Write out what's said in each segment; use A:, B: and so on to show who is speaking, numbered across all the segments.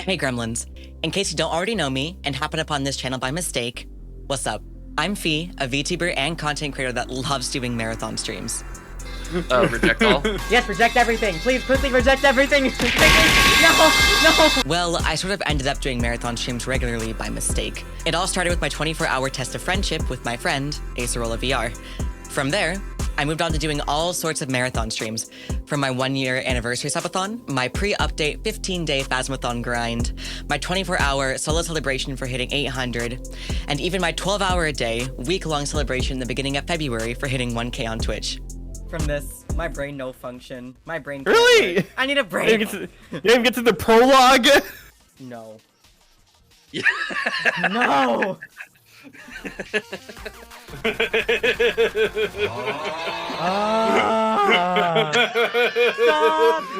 A: Hey Gremlins, in case you don't already know me and happen upon this channel by mistake, what's up? I'm Fee, a VTuber and content creator that loves doing marathon streams.
B: Reject all?
C: Yes, reject everything. Please, quickly reject everything. No.
A: Well, I sort of ended up doing marathon streams regularly by mistake. It all started with my 24-hour test of friendship with my friend, Acerola VR. From there, I moved on to doing all sorts of marathon streams, from my 1-year anniversary subathon, my pre-update 15-day Phasmathon grind, my 24-hour solo celebration for hitting 800, and even my 12-hour-a-day, week-long celebration in the beginning of February for hitting 1K on Twitch.
C: From this, my brain no function. My brain can't
D: Really?
C: work. I need a break.
D: You didn't even get to the prologue?
C: No.
B: Yeah.
C: No! Stop!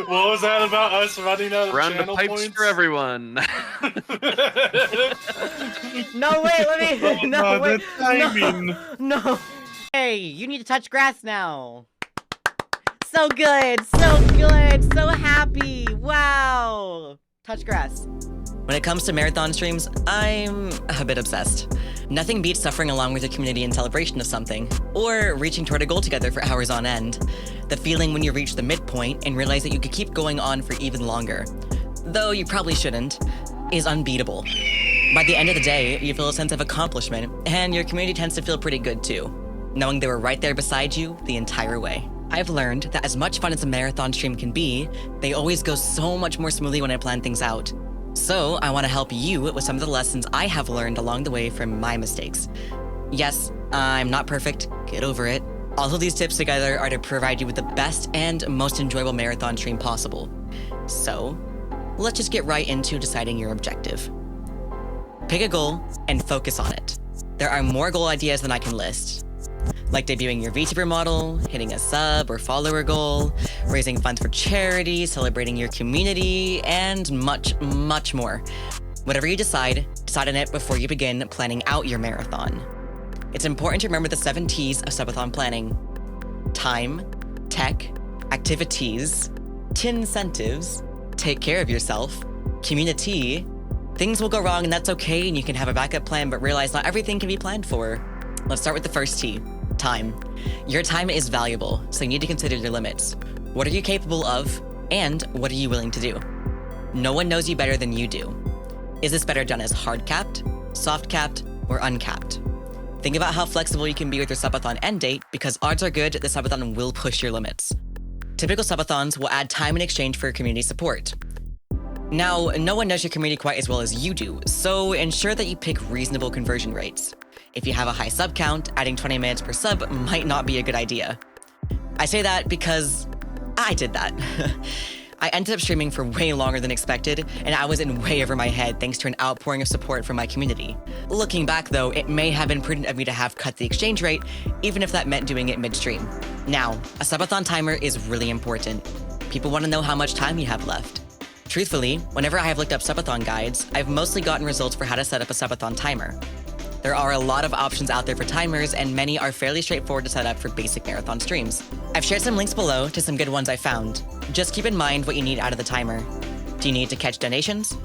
E: What was that about us running out of
B: Round the
E: channel
B: pipes
E: points?
B: for everyone.
C: No, wait, let me. No,
E: God,
C: wait.
E: the timing.
C: No. Hey, you need to touch grass now. So good, so good, so happy. Wow. Touch grass.
A: When it comes to marathon streams, I'm a bit obsessed. Nothing beats suffering along with your community in celebration of something, or reaching toward a goal together for hours on end. The feeling when you reach the midpoint and realize that you could keep going on for even longer, though you probably shouldn't, is unbeatable. By the end of the day, you feel a sense of accomplishment, and your community tends to feel pretty good too, knowing they were right there beside you the entire way. I've learned that as much fun as a marathon stream can be, they always go so much more smoothly when I plan things out. So I want to help you with some of the lessons I have learned along the way from my mistakes. Yes, I'm not perfect, get over it. All of these tips together are to provide you with the best and most enjoyable marathon stream possible. So, let's just get right into deciding your objective. Pick a goal and focus on it. There are more goal ideas than I can list, like debuting your VTuber model, hitting a sub or follower goal, raising funds for charity, celebrating your community, and much, much more. Whatever you decide on it before you begin planning out your marathon. It's important to remember the 7 T's of subathon planning: time, tech, activities, incentives, take care of yourself, community. Things will go wrong and that's okay, and you can have a backup plan, but realize not everything can be planned for. Let's start with the first T. Time. Your time is valuable, so you need to consider your limits. What are you capable of, and what are you willing to do? No one knows you better than you do. Is this better done as hard-capped, soft-capped, or uncapped? Think about how flexible you can be with your subathon end date, because odds are good the subathon will push your limits. Typical subathons will add time in exchange for community support. Now, no one knows your community quite as well as you do, so ensure that you pick reasonable conversion rates. If you have a high sub count, adding 20 minutes per sub might not be a good idea. I say that because I did that. I ended up streaming for way longer than expected, and I was in way over my head thanks to an outpouring of support from my community. Looking back though, it may have been prudent of me to have cut the exchange rate, even if that meant doing it midstream. Now, a subathon timer is really important. People want to know how much time you have left. Truthfully, whenever I have looked up subathon guides, I've mostly gotten results for how to set up a subathon timer. There are a lot of options out there for timers, and many are fairly straightforward to set up for basic marathon streams. I've shared some links below to some good ones I found. Just keep in mind what you need out of the timer. Do you need to catch donations?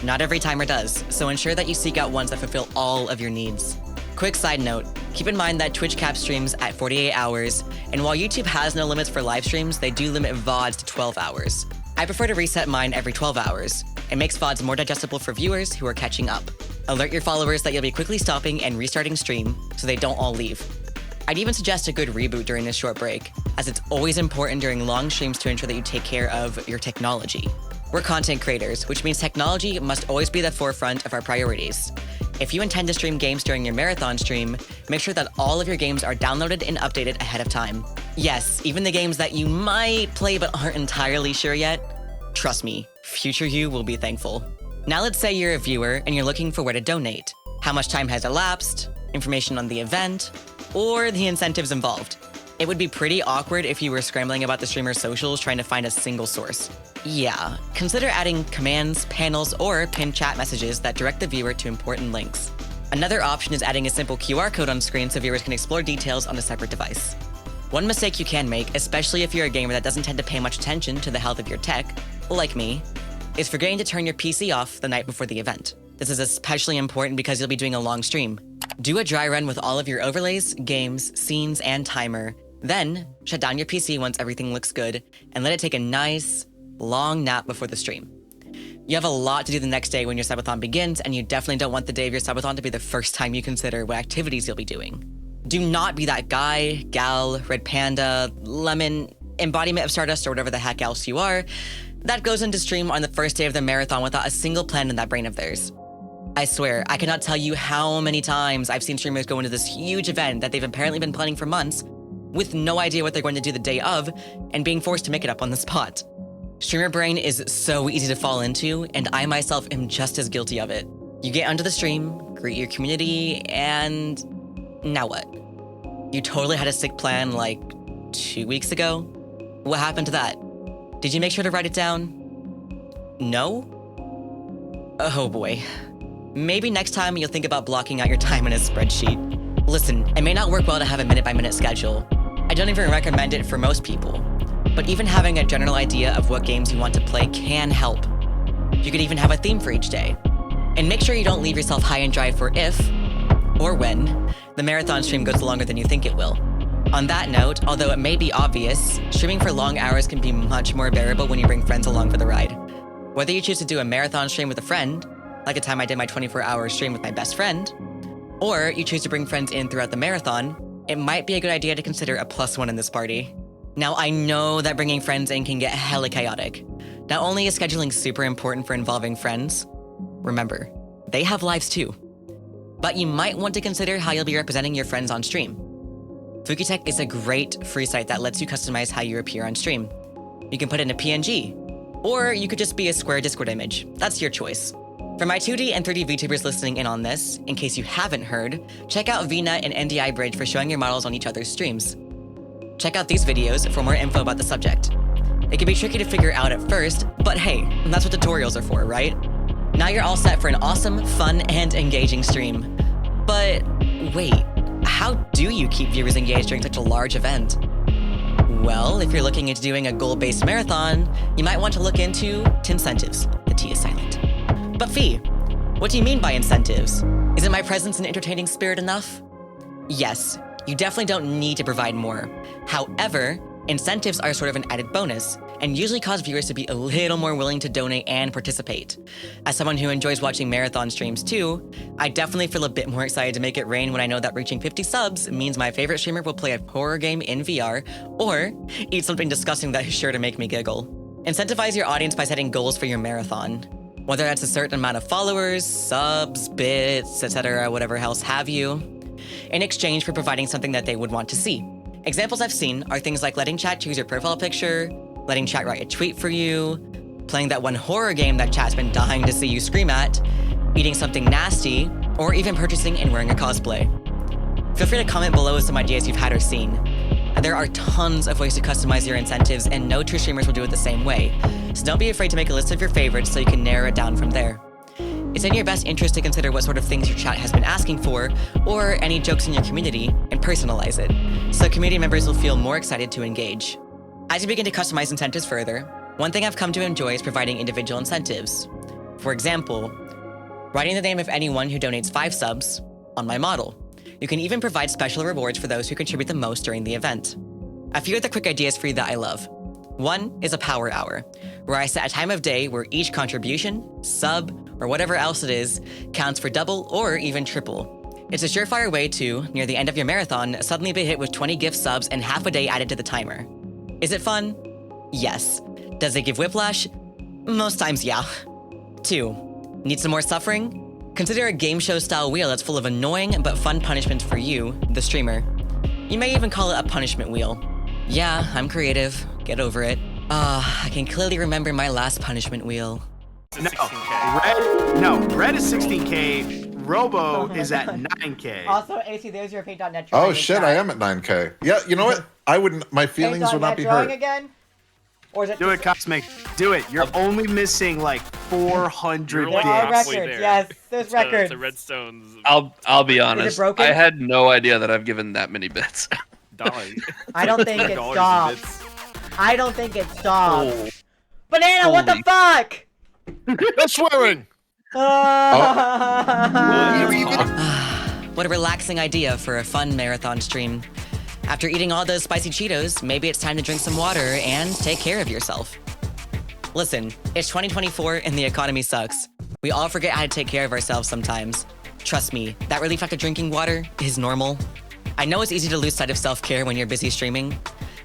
A: Not every timer does, so ensure that you seek out ones that fulfill all of your needs. Quick side note, keep in mind that Twitch caps streams at 48 hours, and while YouTube has no limits for live streams, they do limit VODs to 12 hours. I prefer to reset mine every 12 hours. It makes VODs more digestible for viewers who are catching up. Alert your followers that you'll be quickly stopping and restarting stream so they don't all leave. I'd even suggest a good reboot during this short break, as it's always important during long streams to ensure that you take care of your technology. We're content creators, which means technology must always be the forefront of our priorities. If you intend to stream games during your marathon stream, make sure that all of your games are downloaded and updated ahead of time. Yes, even the games that you might play but aren't entirely sure yet. Trust me, future you will be thankful. Now let's say you're a viewer and you're looking for where to donate. How much time has elapsed, information on the event, or the incentives involved. It would be pretty awkward if you were scrambling about the streamer's socials trying to find a single source. Yeah, consider adding commands, panels, or pinned chat messages that direct the viewer to important links. Another option is adding a simple QR code on screen so viewers can explore details on a separate device. One mistake you can make, especially if you're a gamer that doesn't tend to pay much attention to the health of your tech, like me, is forgetting to turn your PC off the night before the event. This is especially important because you'll be doing a long stream. Do a dry run with all of your overlays, games, scenes, and timer. Then, shut down your PC once everything looks good, and let it take a nice, long nap before the stream. You have a lot to do the next day when your subathon begins, and you definitely don't want the day of your subathon to be the first time you consider what activities you'll be doing. Do not be that guy, gal, red panda, lemon, embodiment of Stardust, or whatever the heck else you are, that goes into stream on the first day of the marathon without a single plan in that brain of theirs. I swear, I cannot tell you how many times I've seen streamers go into this huge event that they've apparently been planning for months with no idea what they're going to do the day of and being forced to make it up on the spot. Streamer brain is so easy to fall into, and I myself am just as guilty of it. You get onto the stream, greet your community, and now what? You totally had a sick plan like 2 weeks ago? What happened to that? Did you make sure to write it down? No? Oh boy. Maybe next time you'll think about blocking out your time in a spreadsheet. Listen, it may not work well to have a minute-by-minute schedule. I don't even recommend it for most people. But even having a general idea of what games you want to play can help. You could even have a theme for each day. And make sure you don't leave yourself high and dry for if, or when, the marathon stream goes longer than you think it will. On that note, although it may be obvious, streaming for long hours can be much more bearable when you bring friends along for the ride. Whether you choose to do a marathon stream with a friend, like the time I did my 24-hour stream with my best friend, or you choose to bring friends in throughout the marathon, it might be a good idea to consider a +1 in this party. Now, I know that bringing friends in can get hella chaotic. Not only is scheduling super important for involving friends, remember, they have lives too. But you might want to consider how you'll be representing your friends on stream. Fukitech is a great free site that lets you customize how you appear on stream. You can put in a PNG, or you could just be a square Discord image. That's your choice. For my 2D and 3D VTubers listening in on this, in case you haven't heard, check out VNet and NDI Bridge for showing your models on each other's streams. Check out these videos for more info about the subject. It can be tricky to figure out at first, but hey, that's what tutorials are for, right? Now you're all set for an awesome, fun, and engaging stream. But wait, how do you keep viewers engaged during such a large event? Well, if you're looking into doing a goal-based marathon, you might want to look into incentives. The T is silent. But Fee, what do you mean by incentives? Isn't my presence and entertaining spirit enough? Yes, you definitely don't need to provide more. However, incentives are sort of an added bonus, and usually cause viewers to be a little more willing to donate and participate. As someone who enjoys watching marathon streams too, I definitely feel a bit more excited to make it rain when I know that reaching 50 subs means my favorite streamer will play a horror game in VR, or eat something disgusting that is sure to make me giggle. Incentivize your audience by setting goals for your marathon. Whether that's a certain amount of followers, subs, bits, etc., whatever else have you, in exchange for providing something that they would want to see. Examples I've seen are things like letting chat choose your profile picture, letting chat write a tweet for you, playing that one horror game that chat's been dying to see you scream at, eating something nasty, or even purchasing and wearing a cosplay. Feel free to comment below with some ideas you've had or seen. There are tons of ways to customize your incentives, and no true streamers will do it the same way, so don't be afraid to make a list of your favorites so you can narrow it down from there. It's in your best interest to consider what sort of things your chat has been asking for, or any jokes in your community, and personalize it, so community members will feel more excited to engage. As you begin to customize incentives further, one thing I've come to enjoy is providing individual incentives. For example, writing the name of anyone who donates 5 subs on my model. You can even provide special rewards for those who contribute the most during the event. A few of the quick ideas for you that I love. One is a power hour, where I set a time of day where each contribution, sub, or whatever else it is, counts for double or even triple. It's a surefire way to, near the end of your marathon, suddenly be hit with 20 gift subs and half a day added to the timer. Is it fun? Yes. Does it give whiplash? Most times, yeah. 2. Need some more suffering? Consider a game show style wheel that's full of annoying but fun punishments for you, the streamer. You may even call it a punishment wheel. Yeah, I'm creative. Get over it. I can clearly remember my last punishment wheel.
F: Red is 16K. Robo is at 9K.
C: Also, AC, there's your paint.net.
G: Oh shit, I am at 9K. Yeah, you know what? I wouldn't. My feelings would not be hurt.
C: Again? Or is it
F: do it, Cosmic. Do it. You're only missing like 400
E: like
C: There are
F: bits.
C: records, yes. There's records.
E: The redstones.
B: I'll be honest.
C: broken?
B: I had no idea that I've given that many bits.
C: I don't think it stopped. I don't think it stopped.
B: Oh.
C: Banana, what the
B: Holy-
C: fuck?
H: No swearing.
A: What a relaxing idea for a fun marathon stream. After eating all those spicy Cheetos, maybe it's time to drink some water and take care of yourself. Listen, it's 2024 and the economy sucks. We all forget how to take care of ourselves sometimes. Trust me, that relief after drinking water is normal. I know it's easy to lose sight of self-care when you're busy streaming.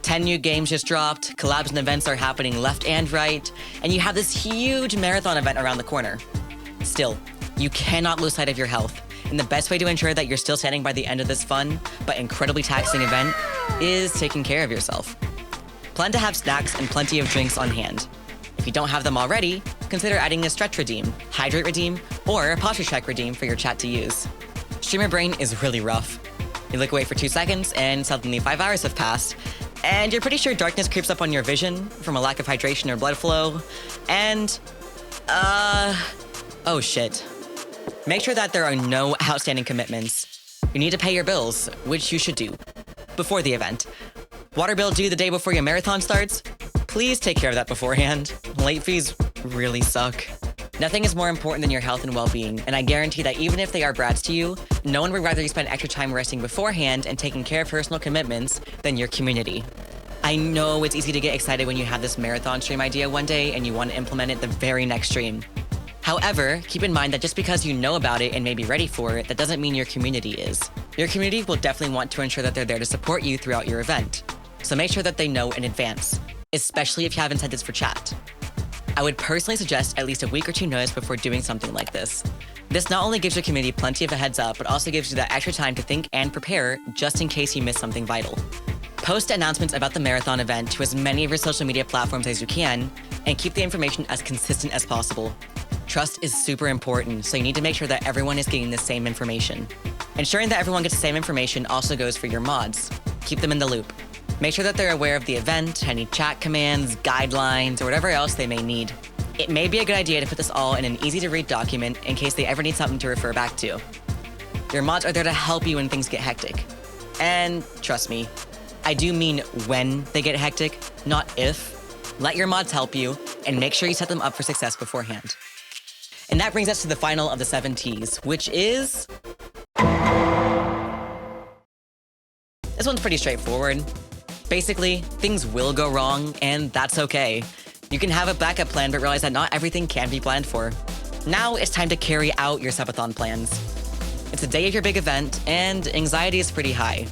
A: 10 new games just dropped, collabs and events are happening left and right, and you have this huge marathon event around the corner. Still, you cannot lose sight of your health, and the best way to ensure that you're still standing by the end of this fun, but incredibly taxing event, is taking care of yourself. Plan to have snacks and plenty of drinks on hand. If you don't have them already, consider adding a stretch redeem, hydrate redeem, or a posture check redeem for your chat to use. Streamer brain is really rough. You look away for 2 seconds, and suddenly 5 hours have passed, and you're pretty sure darkness creeps up on your vision from a lack of hydration or blood flow, and, oh shit. Make sure that there are no outstanding commitments. You need to pay your bills, which you should do, before the event. Water bill due the day before your marathon starts? Please take care of that beforehand. Late fees really suck. Nothing is more important than your health and well-being, and I guarantee that even if they are brats to you, no one would rather you spend extra time resting beforehand and taking care of personal commitments than your community. I know it's easy to get excited when you have this marathon stream idea one day and you want to implement it the very next stream. However, keep in mind that just because you know about it and may be ready for it, that doesn't mean your community is. Your community will definitely want to ensure that they're there to support you throughout your event. So make sure that they know in advance, especially if you have incentives for chat. I would personally suggest at least a week or 2 notice before doing something like this. This not only gives your community plenty of a heads up, but also gives you that extra time to think and prepare just in case you miss something vital. Post announcements about the marathon event to as many of your social media platforms as you can, and keep the information as consistent as possible. Trust is super important, so you need to make sure that everyone is getting the same information. Ensuring that everyone gets the same information also goes for your mods. Keep them in the loop. Make sure that they're aware of the event, any chat commands, guidelines, or whatever else they may need. It may be a good idea to put this all in an easy-to-read document in case they ever need something to refer back to. Your mods are there to help you when things get hectic. And trust me, I do mean when they get hectic, not if. Let your mods help you, and make sure you set them up for success beforehand. And that brings us to the final of the 7 T's, which is... This one's pretty straightforward. Basically, things will go wrong, and that's okay. You can have a backup plan, but realize that not everything can be planned for. Now it's time to carry out your Subathon plans. It's the day of your big event, and anxiety is pretty high.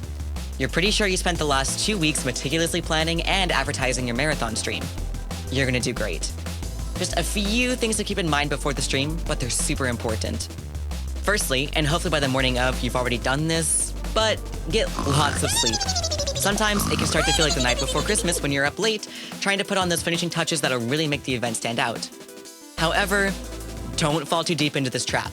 A: You're pretty sure you spent the last 2 weeks meticulously planning and advertising your marathon stream. You're gonna do great. Just a few things to keep in mind before the stream, but they're super important. Firstly, and hopefully by the morning of, you've already done this, but get lots of sleep. Sometimes it can start to feel like the night before Christmas when you're up late, trying to put on those finishing touches that'll really make the event stand out. However, don't fall too deep into this trap.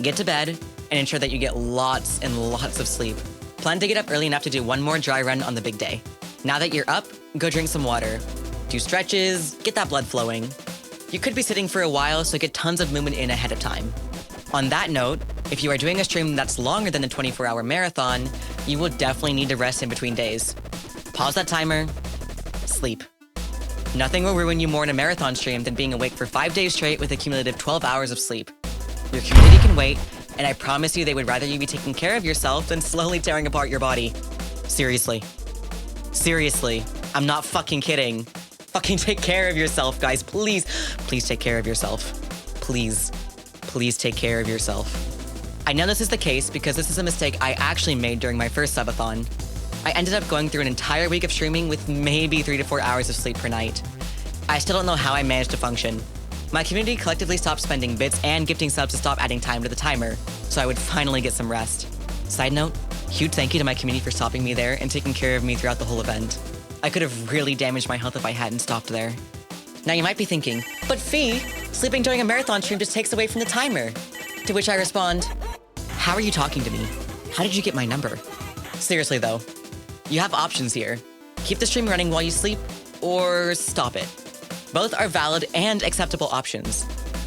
A: Get to bed, and ensure that you get lots and lots of sleep. Plan to get up early enough to do one more dry run on the big day. Now that you're up, go drink some water. Do stretches, get that blood flowing. You could be sitting for a while, so get tons of movement in ahead of time. On that note, if you are doing a stream that's longer than the 24-hour marathon, you will definitely need to rest in between days. Pause that timer, sleep. Nothing will ruin you more in a marathon stream than being awake for 5 days straight with a cumulative 12 hours of sleep. Your community can wait, and I promise you they would rather you be taking care of yourself than slowly tearing apart your body. Seriously. Seriously. I'm not fucking kidding. Fucking take care of yourself, guys. Please. Please take care of yourself. Please. Please take care of yourself. I know this is the case because this is a mistake I actually made during my first subathon. I ended up going through an entire week of streaming with maybe 3 to 4 hours of sleep per night. I still don't know how I managed to function. My community collectively stopped spending bits and gifting subs to stop adding time to the timer, so I would finally get some rest. Side note, huge thank you to my community for stopping me there and taking care of me throughout the whole event. I could have really damaged my health if I hadn't stopped there. Now you might be thinking, but Fee, sleeping during a marathon stream just takes away from the timer. To which I respond, how are you talking to me? How did you get my number? Seriously though, you have options here. Keep the stream running while you sleep, or stop it. Both are valid and acceptable options.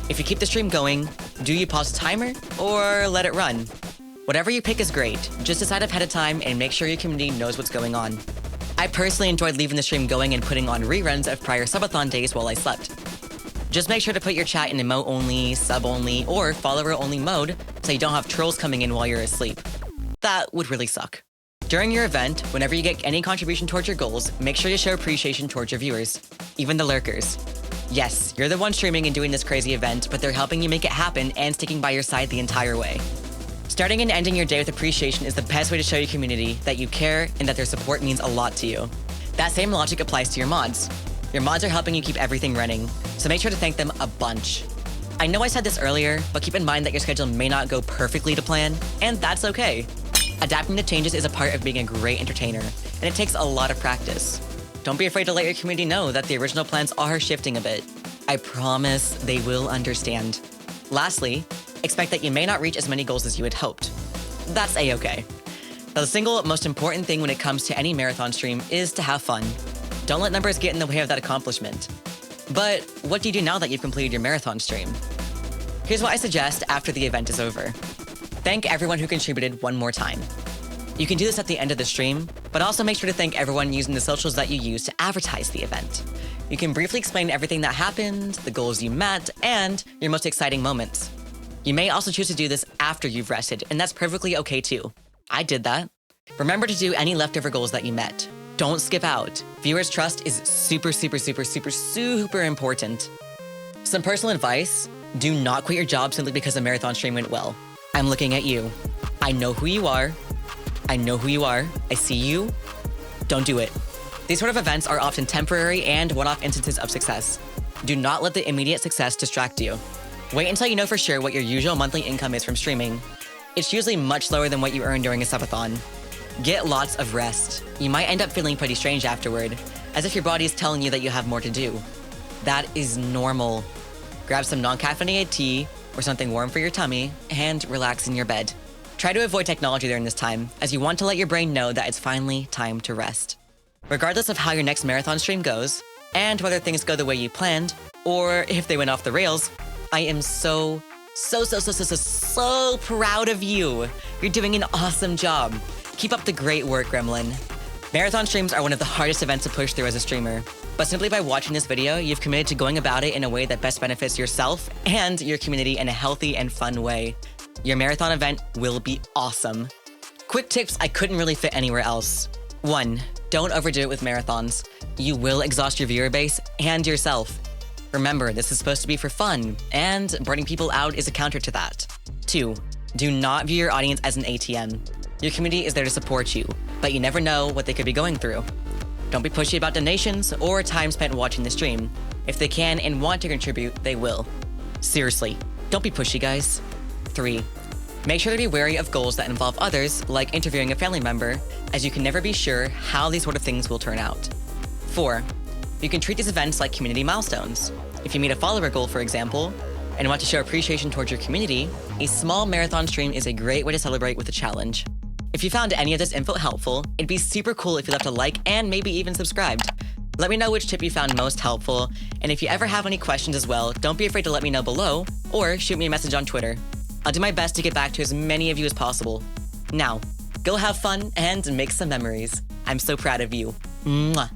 A: If you keep the stream going, do you pause the timer, or let it run? Whatever you pick is great, just decide ahead of time and make sure your community knows what's going on. I personally enjoyed leaving the stream going and putting on reruns of prior subathon days while I slept. Just make sure to put your chat in emote only, sub only, or follower only mode so you don't have trolls coming in while you're asleep. That would really suck. During your event, whenever you get any contribution towards your goals, make sure to show appreciation towards your viewers, even the lurkers. Yes, you're the one streaming and doing this crazy event, but they're helping you make it happen and sticking by your side the entire way. Starting and ending your day with appreciation is the best way to show your community that you care and that their support means a lot to you. That same logic applies to your mods. Your mods are helping you keep everything running, so make sure to thank them a bunch. I know I said this earlier, but keep in mind that your schedule may not go perfectly to plan, and that's okay. Adapting to changes is a part of being a great entertainer, and it takes a lot of practice. Don't be afraid to let your community know that the original plans are shifting a bit. I promise they will understand. Lastly, expect that you may not reach as many goals as you had hoped. That's a-okay. The single most important thing when it comes to any marathon stream is to have fun. Don't let numbers get in the way of that accomplishment. But what do you do now that you've completed your marathon stream? Here's what I suggest after the event is over. Thank everyone who contributed one more time. You can do this at the end of the stream, but also make sure to thank everyone using the socials that you use to advertise the event. You can briefly explain everything that happened, the goals you met, and your most exciting moments. You may also choose to do this after you've rested, and that's perfectly okay too. I did that. Remember to do any leftover goals that you met. Don't skip out. Viewers' trust is super, super, super, super, super important. Some personal advice: do not quit your job simply because a marathon stream went well. I'm looking at you. I know who you are. I know who you are. I see you. Don't do it. These sort of events are often temporary and one-off instances of success. Do not let the immediate success distract you. Wait until you know for sure what your usual monthly income is from streaming. It's usually much lower than what you earn during a subathon. Get lots of rest. You might end up feeling pretty strange afterward, as if your body is telling you that you have more to do. That is normal. Grab some non-caffeinated tea or something warm for your tummy and relax in your bed. Try to avoid technology during this time, as you want to let your brain know that it's finally time to rest. Regardless of how your next marathon stream goes, and whether things go the way you planned, or if they went off the rails, I am so proud of you. You're doing an awesome job. Keep up the great work, Gremlin. Marathon streams are one of the hardest events to push through as a streamer, but simply by watching this video, you've committed to going about it in a way that best benefits yourself and your community in a healthy and fun way. Your marathon event will be awesome. Quick tips I couldn't really fit anywhere else. 1. Don't overdo it with marathons. You will exhaust your viewer base and yourself. Remember, this is supposed to be for fun, and burning people out is a counter to that. 2. Do not view your audience as an ATM. Your community is there to support you, but you never know what they could be going through. Don't be pushy about donations or time spent watching the stream. If they can and want to contribute, they will. Seriously, don't be pushy, guys. 3. Make sure to be wary of goals that involve others, like interviewing a family member, as you can never be sure how these sort of things will turn out. 4. You can treat these events like community milestones. If you meet a follower goal, for example, and want to show appreciation towards your community, a small marathon stream is a great way to celebrate with a challenge. If you found any of this info helpful, it'd be super cool if you left a like and maybe even subscribed. Let me know which tip you found most helpful, and if you ever have any questions as well, don't be afraid to let me know below, or shoot me a message on Twitter. I'll do my best to get back to as many of you as possible. Now, go have fun and make some memories. I'm so proud of you. Mwah.